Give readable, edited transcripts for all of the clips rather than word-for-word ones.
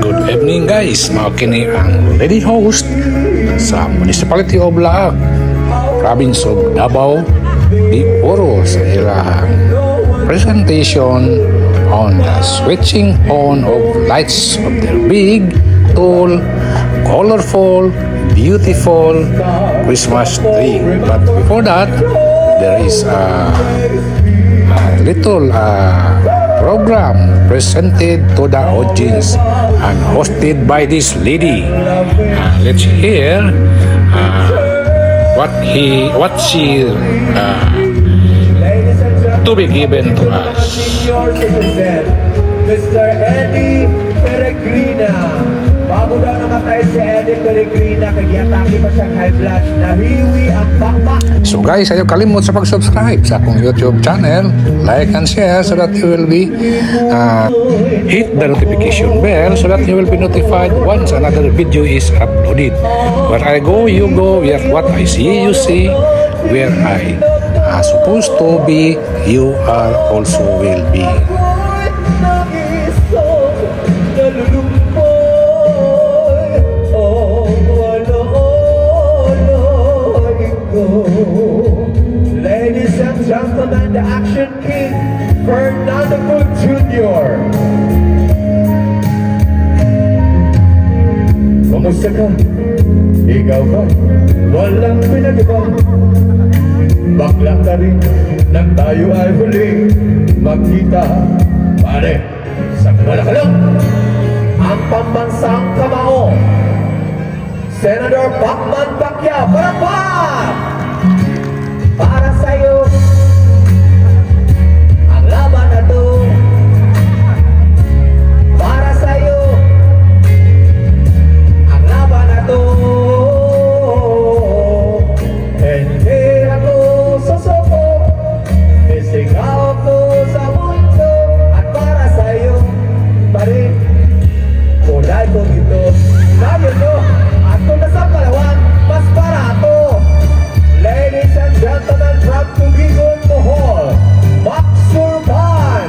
Good evening guys, mao kini ang lady host sa Municipality of Laag, Province of Davao di Oro sa ilahang presentation on the switching on of lights of their big, tall, colorful, beautiful Christmas tree. But before that, there is a little program presented to the audience and hosted by this lady. Let's hear what she to be given to us. Mr. Eddie Peregrina. Bago daw namatay si Eddie Peregrina, kagiyataki pa siyang high blood, nahiwi ang bakbak. So guys, ayaw kalimot sa pag-subscribe sa akong YouTube channel, like and share so that you will be hit the notification bell so that you will be notified once another video is uploaded. Where I go, you go. Where what I see, you see. Where I supposed to be, you are also will be. Ladies and gentlemen, the Action King, Fernando Cruz Jr. Kamusta ka? Ikaw ba? Walang pinagawa. Bakla ka rin nang tayo ay huling magkita. Pare, sa Malacalang, ang pambansang kamao, Senator Bacman Pacquiao, para sa'yo ang laban na to, para sa'yo ang laban na to. Hindi ako susuko, isigaw ko sa mundo, at para sa'yo pa rin kulay ko ito. Sabi ko, at kung nasa Palawan, mas barato. Ladies and gentlemen, from Tugigon, Bohol, Max Surban.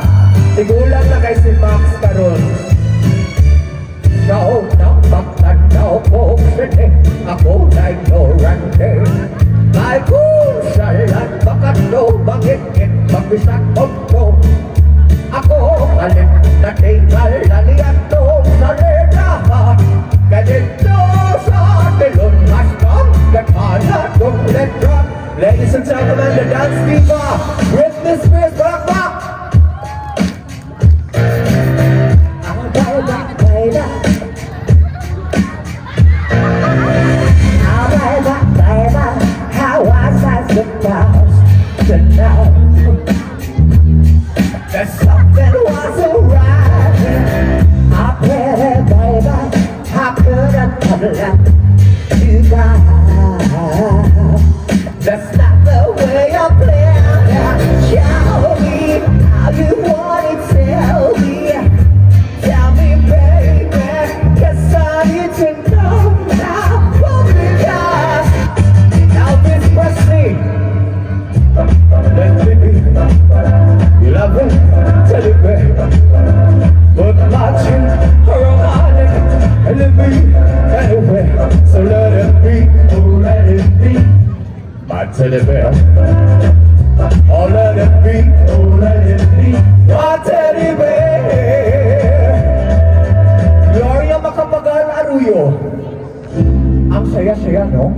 Tigulang na kay si Max karon. Now, baktan now po, ako na ignorante. Ay kung salat, bakat no, bangit-ngit, magbisak ko. Ako, kalit na tingal, naliat to, sa lena. Ganito sa tilon, hashtag, katala, let drop. Ladies and gentlemen, the dance diva, Britney Spears, back. How was I supposed to know that something wasn't right? I pray, baby, how could I let you go? That's not the way I play. Show me how you want it. Tell me, baby, 'cause I need to know now. Because Elvis Presley, let me be. You love it, tell it, baby. But watching romantic, let it be anyway. So let it be, oh let it be. My teddy bear, oh let it be, oh let it be, my teddy bear. Gloria Macapagal Arroyo. Ang saya-saya, no?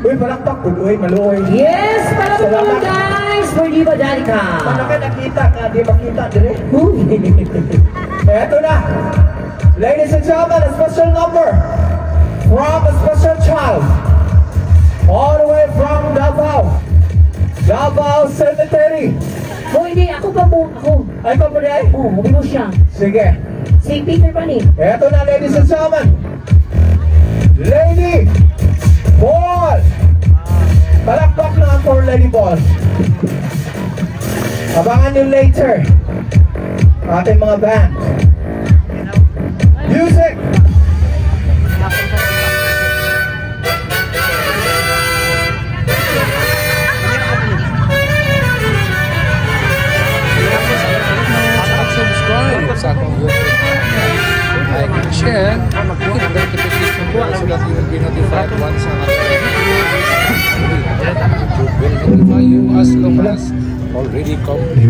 Uy, palakpak po, uy, maluoy. Yes, palakpak po guys, for Diva Danica. Paano ka nakita ka, di makita, dire? Eto na, ladies and gentlemen, a special number from a special child. All the way from Davao Cemetery. Oh, hindi. Ako pa po. Ako. Ay, pa po niya? Oo, huwag mo siya. Sige. Si Peter Pan eh. Eto na, ladies and gentlemen. Lady Ball. Palakpak na for Lady Ball. Abangan nyo later. Ating mga band. Music. Subscribe. share, hit the notification bell so that you will be notified once another YouTube will notify you as long as already complete.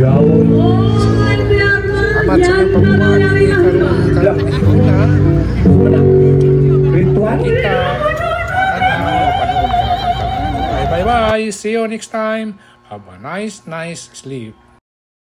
Salamat sa inyong pagmamahal. Karoon na. Kita. Bye bye bye. See you next time. Have a nice sleep.